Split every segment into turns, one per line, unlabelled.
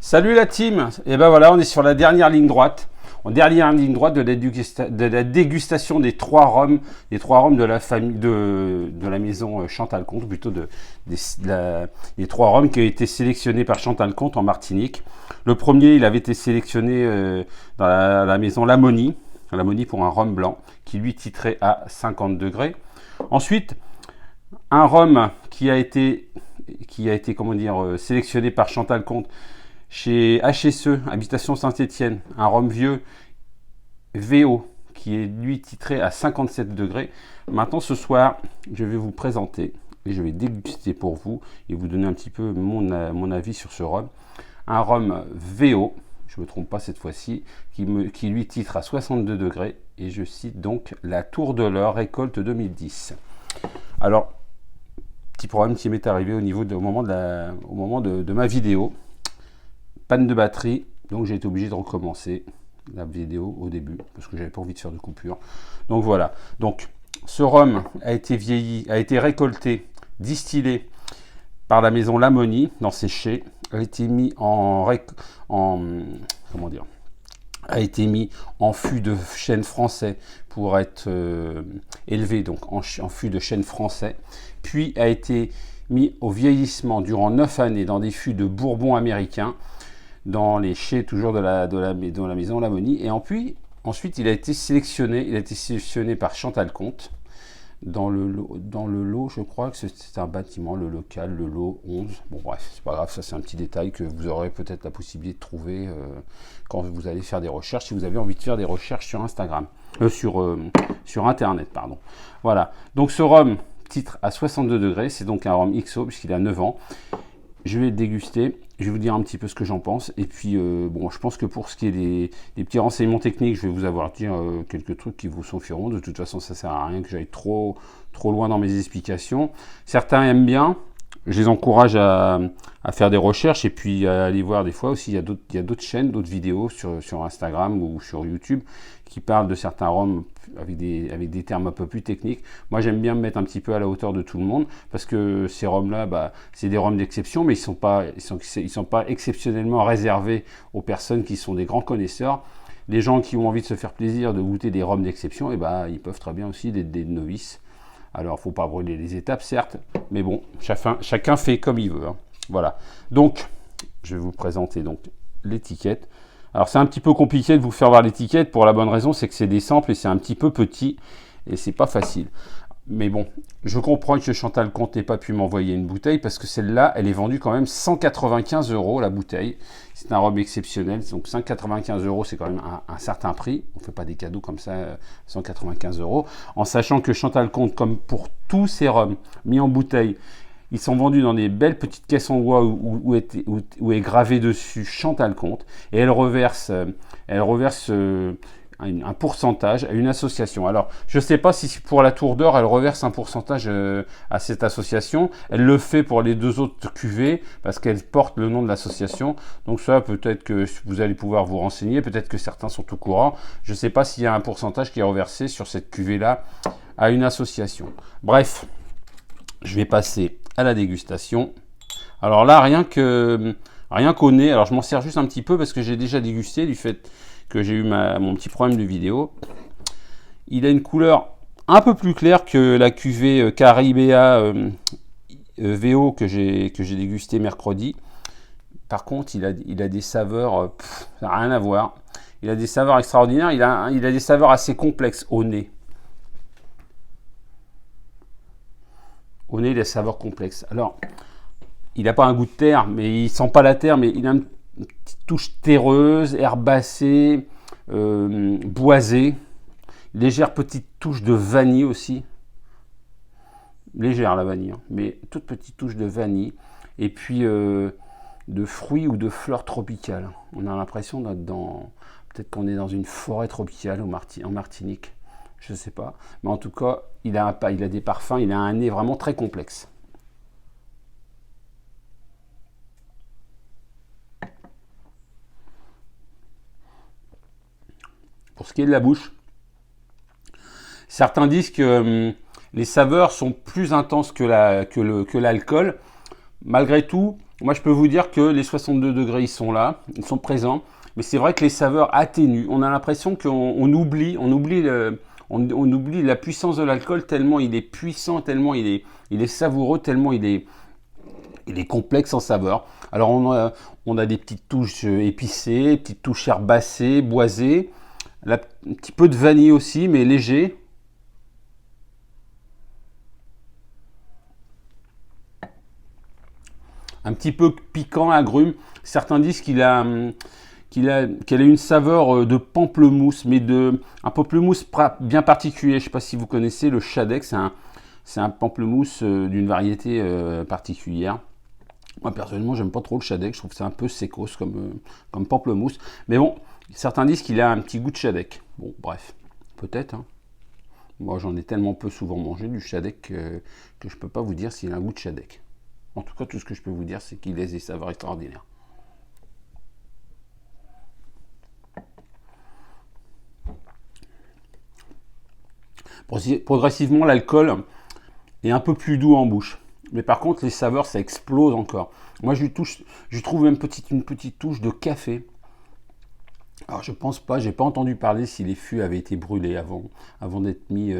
Salut la team. Et ben voilà, on est sur la dernière ligne droite. En dernière ligne droite de la dégustation des trois rhums de la famille de la maison Chantal Comte, plutôt des trois rhums qui ont été sélectionnés par Chantal Comte en Martinique. Le premier, il avait été sélectionné dans la maison Lamonie pour un rhum blanc qui lui titrait à 50 degrés. Ensuite, un rhum qui a été comment dire, sélectionné par Chantal Comte chez HSE, Habitation Saint-Étienne, un rhum vieux VO qui est lui titré à 57 degrés. Maintenant, ce soir, je vais vous présenter et je vais déguster pour vous et vous donner un petit peu mon avis sur ce rhum. Un rhum VO, je ne me trompe pas cette fois-ci, qui lui titre à 62 degrés et je cite donc la Tour de l'Or récolte 2010. Alors, petit problème qui m'est arrivé au moment de ma vidéo. Panne de batterie, donc j'ai été obligé de recommencer la vidéo au début parce que j'avais pas envie de faire de coupure. Donc voilà. Donc ce rhum a été vieilli, a été récolté, distillé par la maison Lamonie dans ses chais, a été mis a été mis en fût de chêne français pour être élevé donc en fût de chêne français, puis a été mis au vieillissement durant 9 années dans des fûts de bourbon américain dans les chais toujours de la maison Lamonie. Et ensuite, il a été sélectionné par Chantal Comte dans le lot, je crois que c'est un bâtiment, le local, le lot 11. Bon bref, c'est pas grave, ça c'est un petit détail que vous aurez peut-être la possibilité de trouver quand vous allez faire des recherches, si vous avez envie de faire des recherches sur Instagram, sur Internet, pardon. Voilà, donc ce rhum titre à 62 degrés, c'est donc un rhum XO puisqu'il a 9 ans. Je vais le déguster, je vais vous dire un petit peu ce que j'en pense. Et puis, bon, je pense que pour ce qui est des petits renseignements techniques, je vais vous avoir dit quelques trucs qui vous suffiront. De toute façon, ça ne sert à rien que j'aille trop loin dans mes explications. Certains aiment bien. Je les encourage à faire des recherches et puis à aller voir des fois aussi. Il y a d'autres chaînes, d'autres vidéos sur Instagram ou sur YouTube qui parlent de certains rhums avec des termes un peu plus techniques. Moi, j'aime bien me mettre un petit peu à la hauteur de tout le monde parce que ces rhums-là, c'est des rhums d'exception, mais ils sont pas exceptionnellement réservés aux personnes qui sont des grands connaisseurs. Les gens qui ont envie de se faire plaisir, de goûter des rhums d'exception, ils peuvent très bien aussi être des novices. Alors, il ne faut pas brûler les étapes, certes, mais bon, chacun fait comme il veut. Hein. Voilà. Donc, je vais vous présenter donc l'étiquette. Alors, c'est un petit peu compliqué de vous faire voir l'étiquette pour la bonne raison, c'est que c'est des samples et c'est un petit peu petit et c'est pas facile. Mais bon, je comprends que Chantal Comte n'ait pas pu m'envoyer une bouteille parce que celle-là, elle est vendue quand même 195 € la bouteille. C'est un rhum exceptionnel, donc 195 €, c'est quand même un certain prix. On ne fait pas des cadeaux comme ça, 195 €. En sachant que Chantal Comte, comme pour tous ces rhums mis en bouteille, ils sont vendus dans des belles petites caisses en bois où est gravé dessus Chantal Comte. Et elle reverse un pourcentage à une association. Alors, je ne sais pas si pour la Tour d'Or, elle reverse un pourcentage à cette association. Elle le fait pour les deux autres cuvées parce qu'elle porte le nom de l'association. Donc ça, peut-être que vous allez pouvoir vous renseigner. Peut-être que certains sont au courant. Je ne sais pas s'il y a un pourcentage qui est reversé sur cette cuvée-là à une association. Bref, je vais passer à la dégustation. Alors là, rien qu'au nez, alors je m'en sers juste un petit peu parce que j'ai déjà dégusté du fait que j'ai eu mon petit problème de vidéo. Il a une couleur un peu plus claire que la cuvée Caribea VO que j'ai dégusté mercredi. Par contre, il a des saveurs, ça n'a rien à voir. Il a des saveurs extraordinaires, il a des saveurs assez complexes au nez. Au nez, il a des saveurs complexes. Alors, il n'a pas un goût de terre, mais il sent pas la terre, mais il a une petite touche terreuse, herbacée, boisée, légère petite touche de vanille aussi, légère la vanille, hein, mais toute petite touche de vanille, et puis de fruits ou de fleurs tropicales. On a l'impression d'être peut-être qu'on est dans une forêt tropicale en Martinique, je ne sais pas, mais en tout cas, il a des parfums, il a un nez vraiment très complexe. Pour ce qui est de la bouche, certains disent que les saveurs sont plus intenses que l'alcool. Malgré tout, moi je peux vous dire que les 62 degrés, ils sont là, ils sont présents. Mais c'est vrai que les saveurs atténuent. On a l'impression qu'on oublie, on oublie la puissance de l'alcool tellement il est puissant, tellement il est savoureux, tellement il est complexe en saveur. Alors on a des petites touches épicées, petites touches herbacées, boisées, un petit peu de vanille aussi, mais léger. Un petit peu piquant, agrume. Certains disent qu'elle a une saveur de pamplemousse, mais un pamplemousse bien particulier. Je ne sais pas si vous connaissez le Chadec, c'est un pamplemousse d'une variété particulière. Moi, personnellement, j'aime pas trop le Chadec, je trouve que c'est un peu sécos comme pamplemousse. Mais bon, certains disent qu'il a un petit goût de Chadec. Bon, bref, peut-être. Hein. Moi, j'en ai tellement peu souvent mangé du Chadec que je ne peux pas vous dire s'il a un goût de Chadec. En tout cas, tout ce que je peux vous dire, c'est qu'il laisse des saveurs extraordinaires. Progressivement, l'alcool est un peu plus doux en bouche. Mais par contre, les saveurs, ça explose encore. Moi, je trouve même une petite touche de café. Alors, je pense pas, j'ai pas entendu parler si les fûts avaient été brûlés avant d'être mis,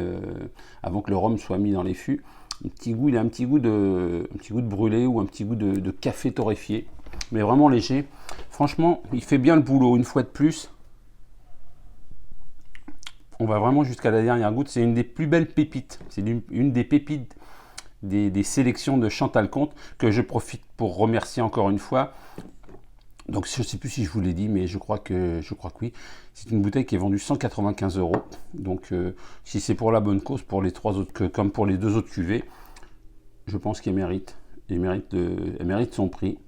avant que le rhum soit mis dans les fûts. Il a un petit goût de brûlé ou un petit goût de café torréfié, mais vraiment léger. Franchement, il fait bien le boulot. Une fois de plus, on va vraiment jusqu'à la dernière goutte. C'est une des plus belles pépites. C'est une des pépites des sélections de Chantal Comte que je profite pour remercier encore une fois. Donc je ne sais plus si je vous l'ai dit, mais je crois que oui. C'est une bouteille qui est vendue 195 €. Donc si c'est pour la bonne cause, pour les trois autres, comme pour les deux autres cuvées, je pense qu'elle mérite. Elle mérite son prix.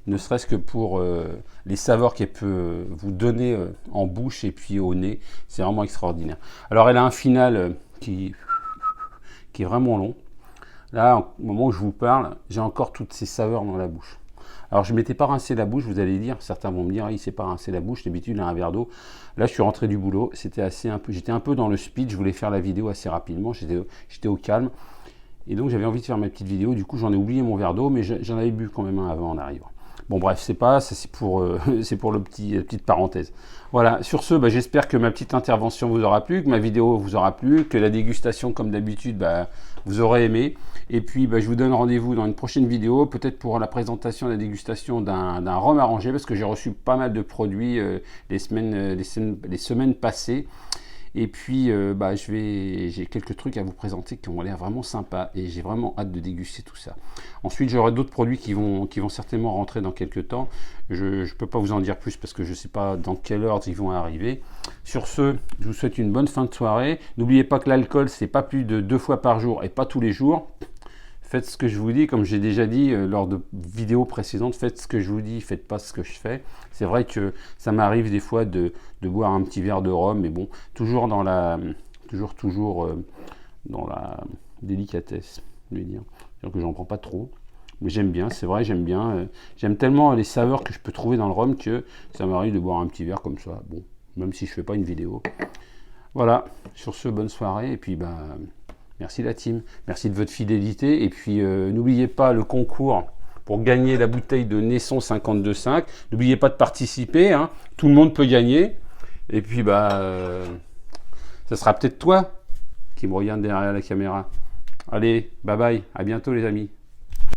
Ne serait-ce que pour les saveurs qu'elle peut vous donner en bouche et puis au nez. C'est vraiment extraordinaire. Alors elle a un final qui est vraiment long. Là, au moment où je vous parle, j'ai encore toutes ces saveurs dans la bouche. Alors, je ne m'étais pas rincé la bouche, vous allez dire. Certains vont me dire, il ne s'est pas rincé la bouche, d'habitude, il a un verre d'eau. Là, je suis rentré du boulot. J'étais un peu dans le speed, je voulais faire la vidéo assez rapidement. J'étais au calme. Et donc, j'avais envie de faire ma petite vidéo. Du coup, j'en ai oublié mon verre d'eau, mais j'en avais bu quand même un avant en arrivant. Bon, bref, c'est pour la petite parenthèse. Voilà, sur ce, j'espère que ma petite intervention vous aura plu, que ma vidéo vous aura plu, que la dégustation, comme d'habitude, vous aurez aimé. Et puis, je vous donne rendez-vous dans une prochaine vidéo, peut-être pour la présentation, la dégustation d'un rhum arrangé, parce que j'ai reçu pas mal de produits les semaines passées. Et puis, j'ai quelques trucs à vous présenter qui ont l'air vraiment sympas et j'ai vraiment hâte de déguster tout ça. Ensuite, j'aurai d'autres produits qui vont certainement rentrer dans quelques temps. Je ne peux pas vous en dire plus parce que je ne sais pas dans quel ordre ils vont arriver. Sur ce, je vous souhaite une bonne fin de soirée. N'oubliez pas que l'alcool, c'est pas plus de 2 fois par jour et pas tous les jours. Faites ce que je vous dis, comme j'ai déjà dit lors de vidéos précédentes, faites ce que je vous dis, faites pas ce que je fais. C'est vrai que ça m'arrive des fois de boire un petit verre de rhum, mais bon, toujours dans la délicatesse, je vais dire. C'est-à-dire que j'en prends pas trop, mais j'aime bien, c'est vrai, j'aime bien. J'aime tellement les saveurs que je peux trouver dans le rhum que ça m'arrive de boire un petit verre comme ça. Bon, même si je fais pas une vidéo. Voilà, sur ce, bonne soirée, et puis merci la team, merci de votre fidélité, et puis n'oubliez pas le concours pour gagner la bouteille de Naisson 52,5. N'oubliez pas de participer, hein. Tout le monde peut gagner, et puis ça sera peut-être toi qui me regarde derrière la caméra. Allez, bye bye, à bientôt les amis.